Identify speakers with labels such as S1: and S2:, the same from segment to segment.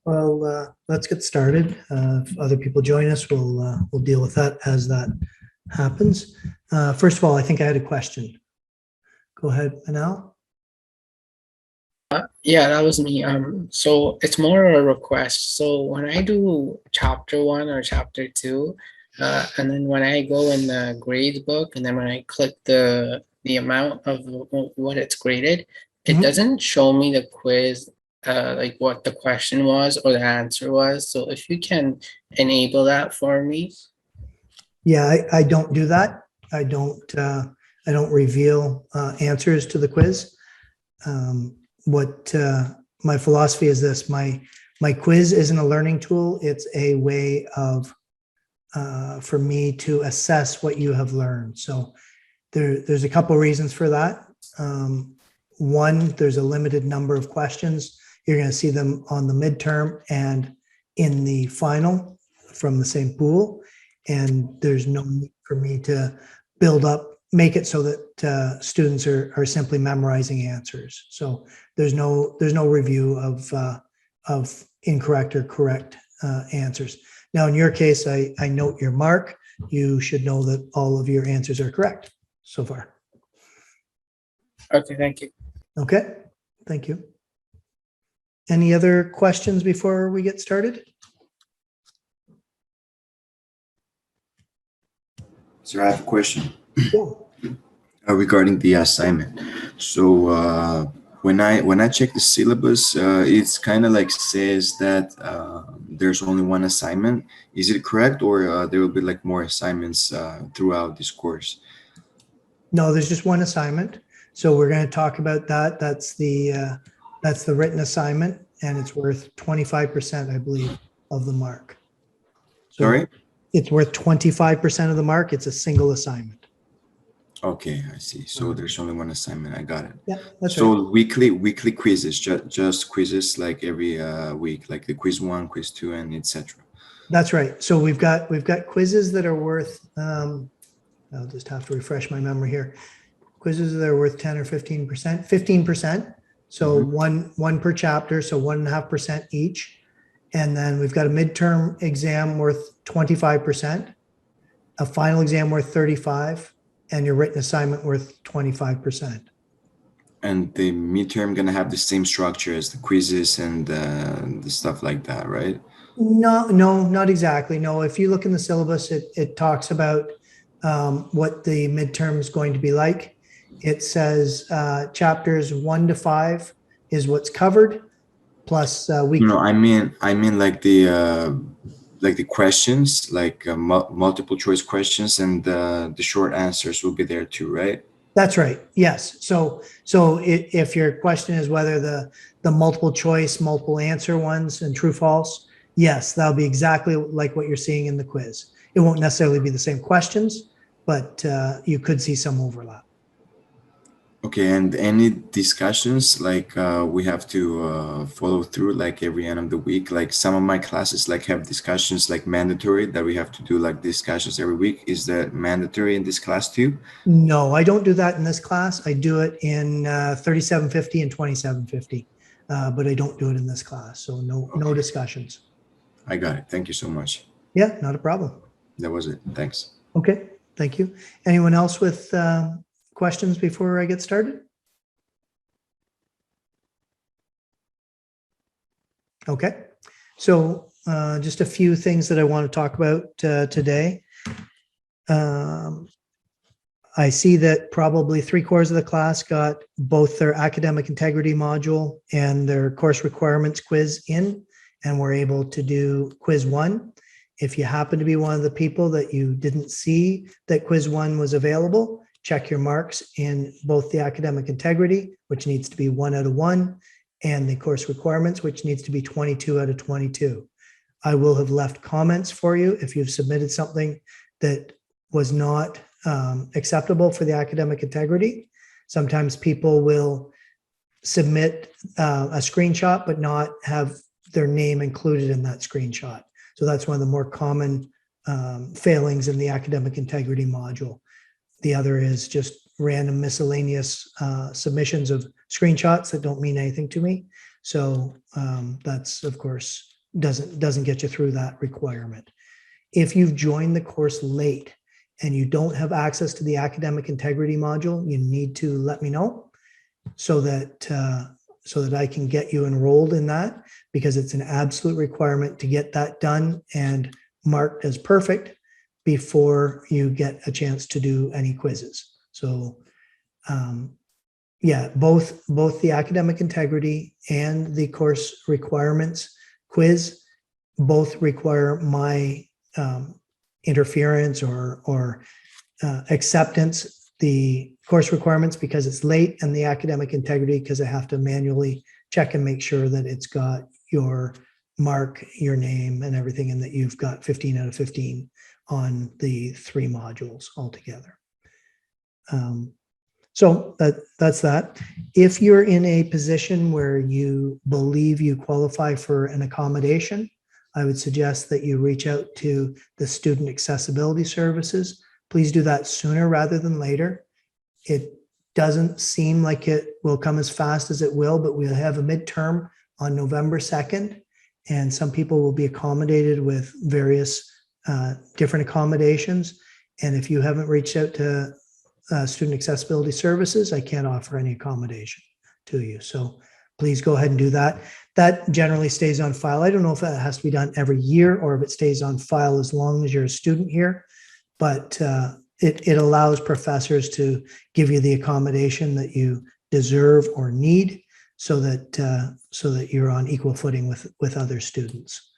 S1: Well, let's get started. If other people join us, we'll deal with that as that happens. First of all, I think I had a question. Go ahead, Manal.
S2: Yeah, that was me. So it's more of a request. So when I do chapter 1 or chapter 2, and then when I go in the grades book, and then when I click the amount of what it's graded, it doesn't show me the quiz, like what the question was or the answer was. So if you can enable that for me.
S1: Yeah, I don't do that. I don't reveal answers to the quiz. What my philosophy is this: my quiz isn't a learning tool. It's a way of for me to assess what you have learned. So there's a couple reasons for that. One, there's a limited number of questions. You're going to see them on the midterm and in the final from the same pool. And there's no need for me to make it so that students are simply memorizing answers. So there's no review of incorrect or correct answers. Now, in your case, I note your mark. You should know that all of your answers are correct so far.
S2: Okay, thank you.
S1: Okay, thank you. Any other questions before we get started?
S3: Sir, I have a question.
S1: Cool.
S3: Regarding the assignment. So when I check the syllabus, it's kind of like says that there's only one assignment. Is it correct, or there will be like more assignments throughout this course?
S1: No, there's just one assignment. So we're going to talk about that. That's the written assignment, and it's worth 25%, I believe, of the mark. So
S3: Sorry?
S1: It's worth 25% of the mark. It's a single assignment.
S3: Okay, I see. So there's only one assignment. I got it.
S1: Yeah, that's
S3: so
S1: right.
S3: weekly quizzes, just quizzes like every week, like the quiz 1, quiz 2, and etc.
S1: That's right. So we've got quizzes that are worth. I'll just have to refresh my memory here. Quizzes that are worth 10 or 15%. 15%. So one per chapter. So 1.5% each. And then we've got a midterm exam worth 25%, a final exam worth 35%, and your written assignment worth 25%.
S3: And the midterm gonna have the same structure as the quizzes and the stuff like that, right?
S1: No, not exactly. No, if you look in the syllabus, it talks about what the midterm is going to be like. It says chapters 1 to 5 is what's covered, plus
S3: No, I mean like the questions, like multiple choice questions, and the short answers will be there too, right?
S1: That's right. Yes. So if your question is whether the multiple choice, multiple answer ones and true false, yes, that'll be exactly like what you're seeing in the quiz. It won't necessarily be the same questions, but you could see some overlap.
S3: Okay, and any discussions like we have to follow through like every end of the week? Like some of my classes like have discussions like mandatory that we have to do like discussions every week. Is that mandatory in this class too?
S1: No, I don't do that in this class. I do it in 3750 and 2750, but I don't do it in this class. So no discussions.
S3: I got it. Thank you so much.
S1: Yeah, not a problem.
S3: That was it. Thanks.
S1: Okay, thank you. Anyone else with questions before I get started? Okay, so just a few things that I want to talk about today. I see that probably 3/4 of the class got both their academic integrity module and their course requirements quiz in, and were able to do quiz 1. If you happen to be one of the people that you didn't see that quiz 1 was available, check your marks in both the academic integrity, which needs to be 1 out of 1, and the course requirements, which needs to be 22 out of 22. I will have left comments for you if you've submitted something that was not acceptable for the academic integrity. Sometimes people will submit a screenshot but not have their name included in that screenshot. So that's one of the more common failings in the academic integrity module. The other is just random miscellaneous submissions of screenshots that don't mean anything to me. So that's, of course, doesn't get you through that requirement. If you've joined the course late and you don't have access to the academic integrity module, you need to let me know so that I can get you enrolled in that, because it's an absolute requirement to get that done and marked as perfect before you get a chance to do any quizzes. So yeah, both the academic integrity and the course requirements quiz both require my interference or acceptance. The course requirements because it's late, and the academic integrity because I have to manually check and make sure that it's got your mark, your name, and everything, and that you've got 15 out of 15 on the 3 modules altogether. So that's that. If you're in a position where you believe you qualify for an accommodation, I would suggest that you reach out to the Student Accessibility Services. Please do that sooner rather than later. It doesn't seem like it will come as fast as it will, but we'll have a midterm on November 2nd, and some people will be accommodated with various different accommodations. And if you haven't reached out to Student Accessibility Services, I can't offer any accommodation to you. So please go ahead and do that. That generally stays on file. I don't know if that has to be done every year or if it stays on file as long as you're a student here, but it allows professors to give you the accommodation that you deserve or need, so that you're on equal footing with other students.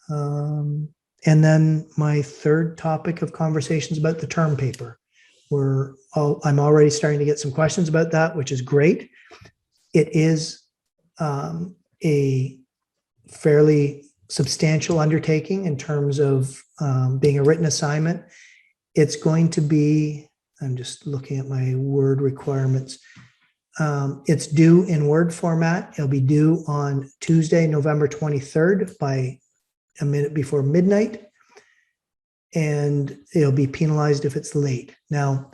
S1: And then my third topic of conversation is about the term paper. I'm already starting to get some questions about that, which is great. It is a fairly substantial undertaking in terms of being a written assignment. It's going to be, I'm just looking at my Word requirements. It's due in Word format. It'll be due on Tuesday, November 23rd by a minute before midnight. And it'll be penalized if it's late. Now,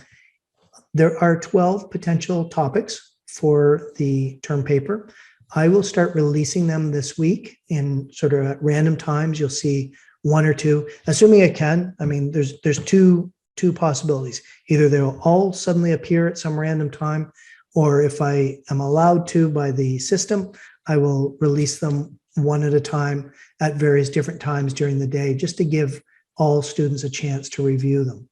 S1: there are 12 potential topics for the term paper. I will start releasing them this week in sort of at random times. You'll see 1 or 2, assuming I can. I mean, there's two possibilities. Either they'll all suddenly appear at some random time, or if I am allowed to by the system, I will release them one at a time at various different times during the day, just to give all students a chance to review them.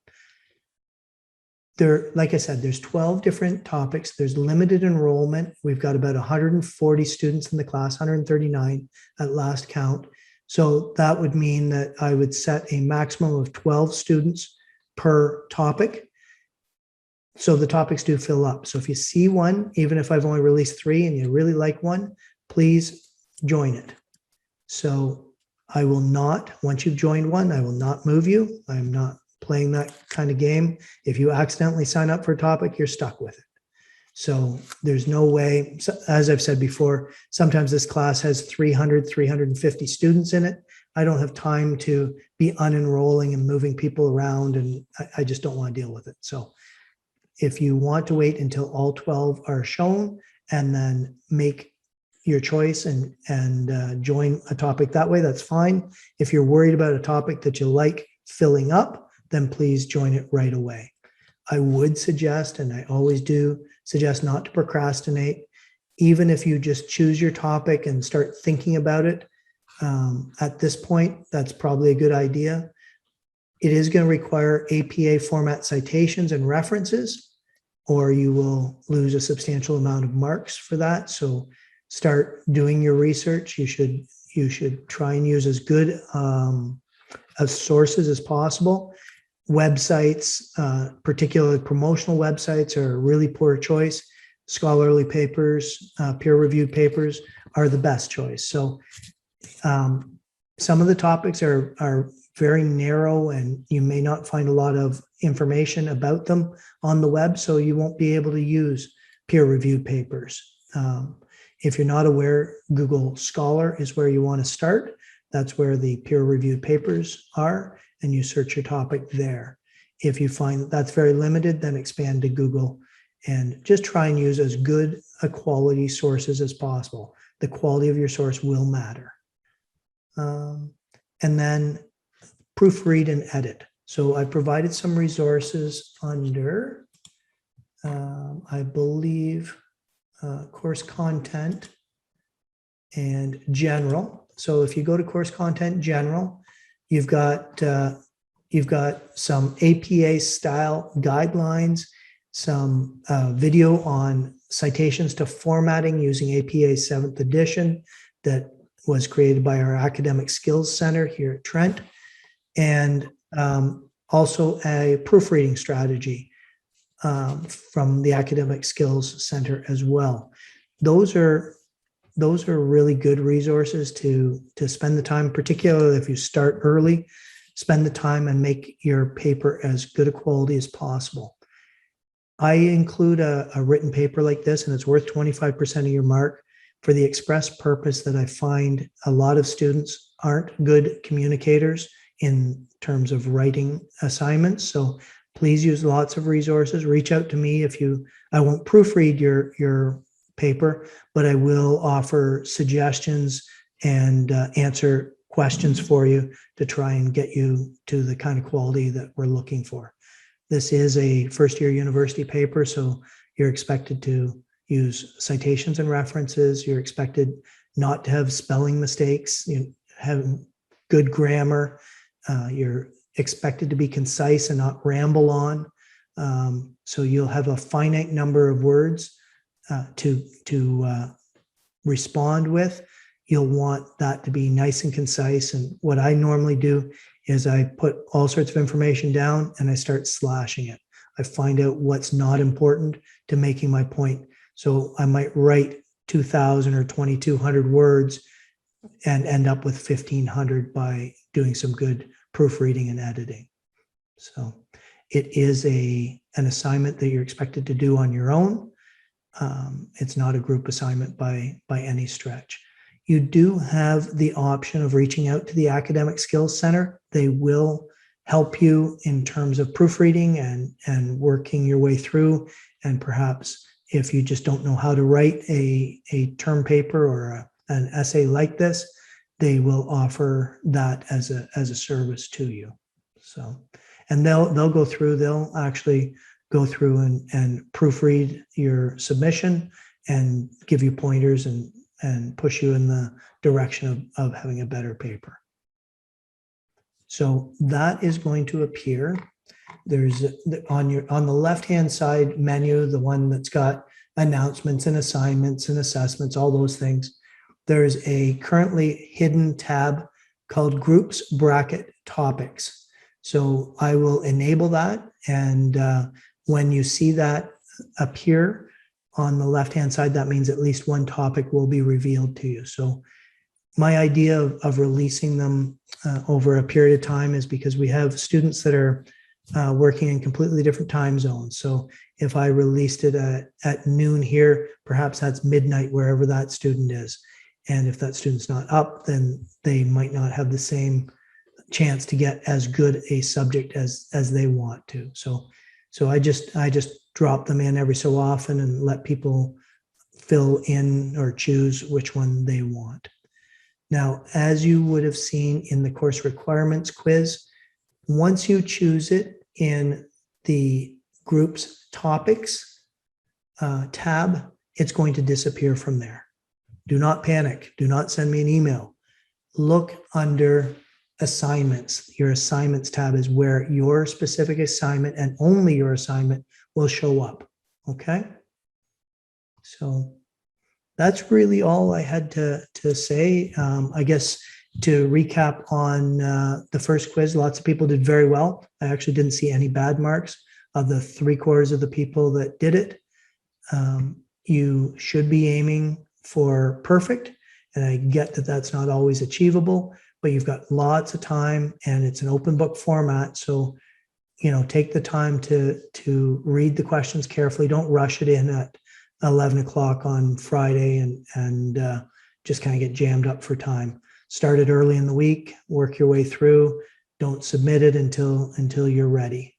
S1: There, like I said, there's 12 different topics. There's limited enrollment. We've got about 140 students in the class, 139 at last count. So that would mean that I would set a maximum of 12 students per topic. So the topics do fill up. So if you see one, even if I've only released 3 and you really like one, please join it. So I will not, once you've joined one, I will not move you. I'm not playing that kind of game. If you accidentally sign up for a topic, you're stuck with it. So there's no way, as I've said before, sometimes this class has 300, 350 students in it. I don't have time to be unenrolling and moving people around, and I just don't want to deal with it. So if you want to wait until all 12 are shown and then make your choice and join a topic that way, that's fine. If you're worried about a topic that you like filling up, then please join it right away. I would suggest, and I always do, suggest not to procrastinate. Even if you just choose your topic and start thinking about it, at this point, that's probably a good idea. It is going to require APA format citations and references, or you will lose a substantial amount of marks for that. So start doing your research. You should try and use as good of sources as possible. Websites, particularly promotional websites, are a really poor choice. Scholarly papers, peer-reviewed papers are the best choice. So some of the topics are very narrow, and you may not find a lot of information about them on the web, so you won't be able to use peer-reviewed papers. If you're not aware, Google Scholar is where you want to start. That's where the peer-reviewed papers are, and you search your topic there. If you find that that's very limited, then expand to Google and just try and use as good a quality sources as possible. The quality of your source will matter. and then proofread and edit. So I provided some resources under, I believe, course content and general. So if you go to course content general, you've got some APA style guidelines, some video on citations to formatting using APA 7th edition that was created by our Academic Skills Center here at Trent, and also a proofreading strategy from the Academic Skills Center as well. Those are really good resources to spend the time, particularly if you start early, spend the time and make your paper as good a quality as possible. I include a written paper like this, and it's worth 25% of your mark for the express purpose that I find a lot of students aren't good communicators in terms of writing assignments. So please use lots of resources. Reach out to me I won't proofread your paper, but I will offer suggestions and answer questions for you to try and get you to the kind of quality that we're looking for. This is a first-year university paper, so you're expected to use citations and references. You're expected not to have spelling mistakes, have good grammar. You're expected to be concise and not ramble on. So you'll have a finite number of words to respond with. You'll want that to be nice and concise. And what I normally do is I put all sorts of information down and I start slashing it. I find out what's not important to making my point. So I might write 2,000 or 2,200 words and end up with 1,500 by doing some good proofreading and editing. So it is an assignment that you're expected to do on your own. It's not a group assignment by any stretch. You do have the option of reaching out to the Academic Skills Center. They will help you in terms of proofreading and working your way through. And perhaps if you just don't know how to write a term paper or an essay like this, they will offer that as a service to you. So, and they'll actually go through and proofread your submission and give you pointers and push you in the direction of having a better paper. So that is going to appear. There's on the left-hand side menu, the one that's got announcements and assignments and assessments, all those things. There's a currently hidden tab called Groups Bracket Topics. So I will enable that. And when you see that appear on the left-hand side, that means at least one topic will be revealed to you. So my idea of releasing them over a period of time is because we have students that are working in completely different time zones. So if I released it at noon here, perhaps that's midnight wherever that student is. And if that student's not up, then they might not have the same chance to get as good a subject as they want to. So I just drop them in every so often and let people fill in or choose which one they want. Now, as you would have seen in the course requirements quiz, once you choose it in the group's topics tab, it's going to disappear from there. Do not panic. Do not send me an email. Look under assignments. Your assignments tab is where your specific assignment and only your assignment will show up. Okay? So that's really all I had to say. I guess to recap on the first quiz, lots of people did very well. I actually didn't see any bad marks of the 3/4 of the people that did it. You should be aiming for perfect. And I get that that's not always achievable, but you've got lots of time and it's an open book format. So, take the time to read the questions carefully. Don't rush it in at 11 o'clock on Friday and just kind of get jammed up for time. Start it early in the week, work your way through. Don't submit it until you're ready,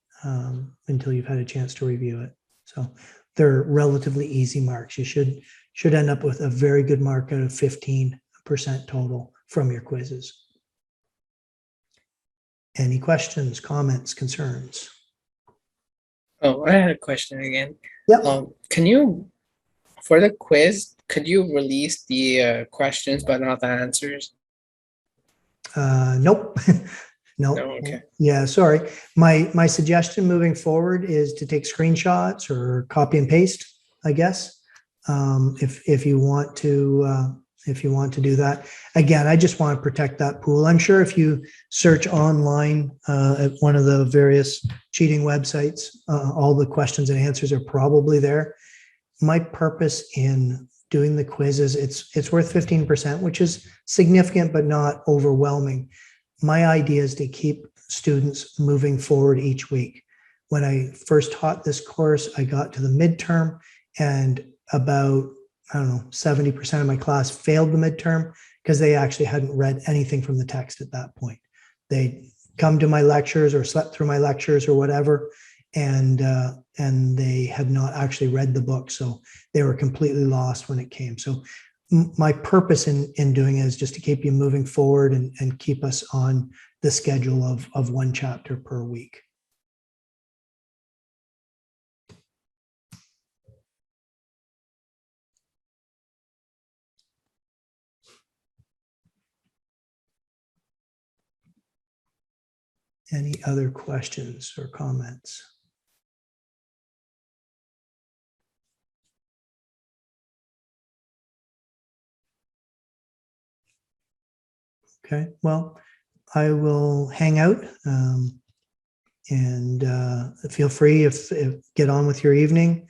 S1: until you've had a chance to review it. So they're relatively easy marks. You should end up with a very good mark out of 15% total from your quizzes. Any questions, comments, concerns?
S2: Oh, I had a question again.
S1: Yep.
S2: Can you, for the quiz, could you release the questions but not the answers?
S1: Nope.
S2: No,
S1: No.
S2: okay.
S1: Yeah, sorry. My suggestion moving forward is to take screenshots or copy and paste, I guess. If you want to do that. Again, I just want to protect that pool. I'm sure if you search online at one of the various cheating websites, all the questions and answers are probably there. My purpose in doing the quiz is it's worth 15%, which is significant but not overwhelming. My idea is to keep students moving forward each week. When I first taught this course, I got to the midterm and about, I don't know, 70% of my class failed the midterm because they actually hadn't read anything from the text at that point. They'd come to my lectures or slept through my lectures or whatever, and they had not actually read the book. So they were completely lost when it came. So my purpose in doing it is just to keep you moving forward and keep us on the schedule of one chapter per week. Any other questions or comments? Okay, well, I will hang out and feel free if get on with your evening.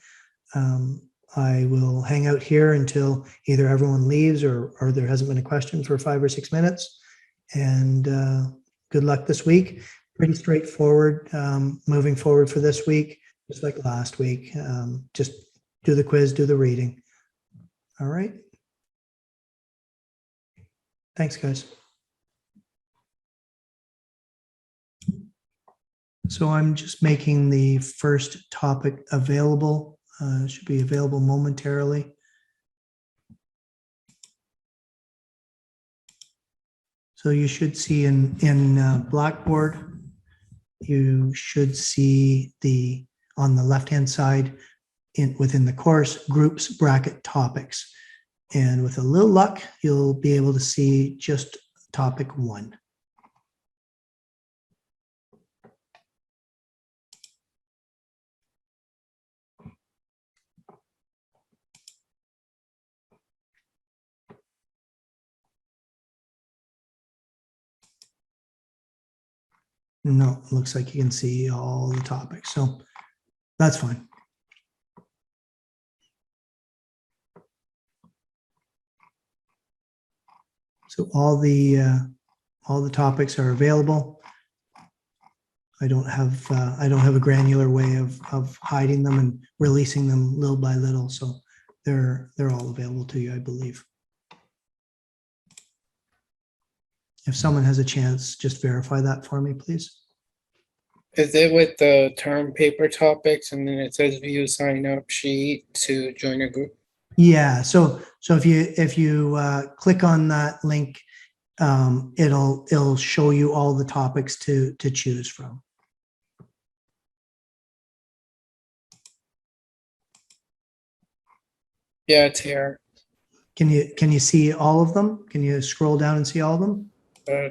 S1: I will hang out here until either everyone leaves or there hasn't been a question for 5 or 6 minutes. And good luck this week. Pretty straightforward moving forward for this week, just like last week. Just do the quiz, do the reading. All right. Thanks, guys. So I'm just making the first topic available. Should be available momentarily. So you should see in Blackboard, you should see on the left-hand side within the course, groups, bracket, topics. And with a little luck, you'll be able to see just topic 1. No, it looks like you can see all the topics. So that's fine. So all the topics are available. I don't have a granular way of hiding them and releasing them little by little. So they're all available to you, I believe. If someone has a chance, just verify that for me, please.
S2: Is it with the term paper topics and then it says view sign up sheet to join a group?
S1: Yeah. So if you click on that link, it'll show you all the topics to choose from.
S2: Yeah, it's here.
S1: Can you see all of them? Can you scroll down and see all of them?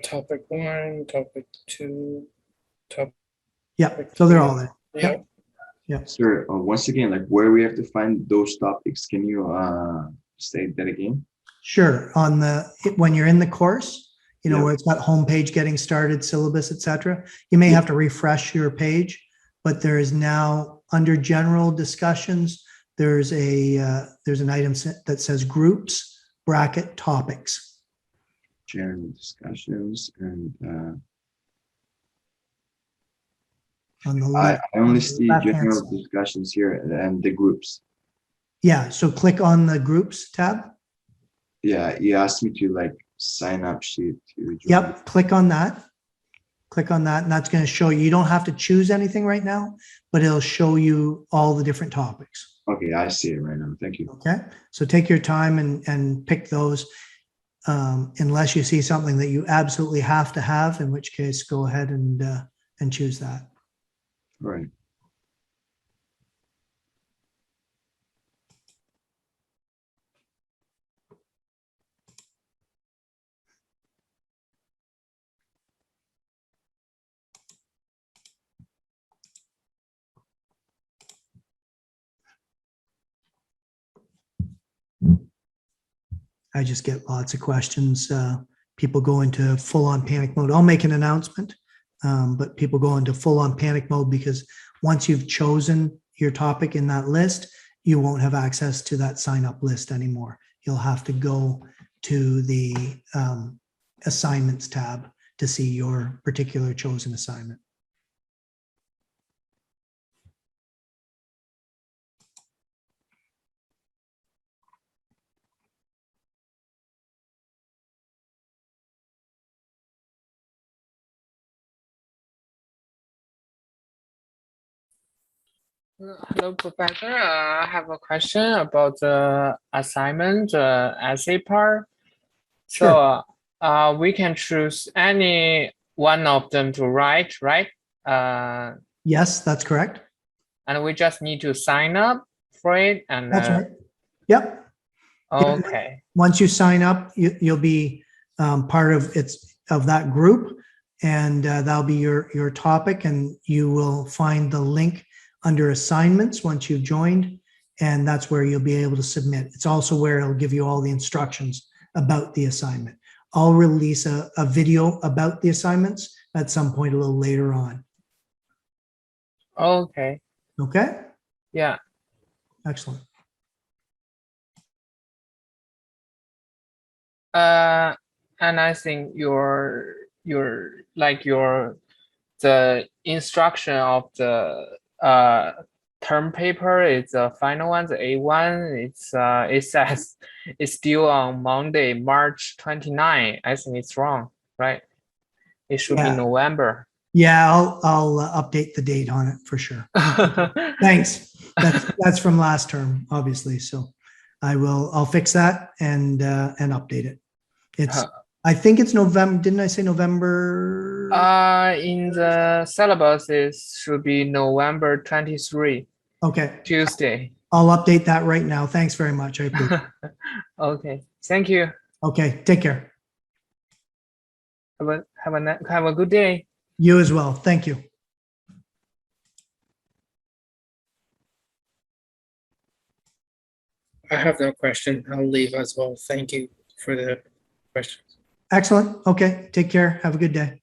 S2: Topic 1, topic 2, topic.
S1: Yeah. So they're all there.
S2: Yeah.
S1: Yeah.
S3: Sir, once again, like where we have to find those topics, can you say that again?
S1: Sure. When you're in the course,
S3: Yeah.
S1: where it's got homepage, getting started, syllabus, etc. You may have to refresh your page, but there is now under general discussions, there's an item that says groups, bracket, topics.
S3: General discussions and
S1: On the
S3: I only see
S1: left-hand
S3: general
S1: side.
S3: discussions here and the groups.
S1: Yeah. So click on the groups tab.
S3: Yeah, you asked me to like sign up sheet to join.
S1: Yep. Click on that. Click on that, and that's going to show you. You don't have to choose anything right now, but it'll show you all the different topics.
S3: Okay, I see it right now. Thank you.
S1: Okay. So take your time and pick those. unless you see something that you absolutely have to have, in which case go ahead and choose that.
S3: Right.
S1: I just get lots of questions. People go into full-on panic mode. I'll make an announcement, but people go into full-on panic mode because once you've chosen your topic in that list, you won't have access to that sign-up list anymore. You'll have to go to the assignments tab to see your particular chosen assignment.
S2: Hello, Professor. I have a question about the assignment, essay part.
S1: Sure.
S2: So we can choose any one of them to write, right?
S1: Yes, that's correct.
S2: And we just need to sign up for it. And
S1: That's right. Yep.
S2: okay.
S1: Once you sign up, you'll be part of that group, and that'll be your topic, and you will find the link under assignments once you've joined, and that's where you'll be able to submit. It's also where it'll give you all the instructions about the assignment. I'll release a video about the assignments at some point a little later on.
S2: Okay.
S1: Okay?
S2: Yeah.
S1: Excellent.
S2: And I think the instruction of the term paper is the final one, the A1. It says it's due on Monday, March 29. I think it's wrong, right? It should be November.
S1: Yeah, I'll update the date on it for sure. Thanks. That's from last term, obviously. So I'll fix that and update it. I think it's November. Didn't I say November?
S2: In the syllabus, it should be November 23.
S1: Okay.
S2: Tuesday.
S1: I'll update that right now. Thanks very much. I appreciate it.
S2: Okay. Thank you.
S1: Okay. Take care.
S2: Have a good day.
S1: You as well. Thank you.
S2: I have no question. I'll leave as well. Thank you for the questions.
S1: Excellent. Okay. Take care. Have a good day.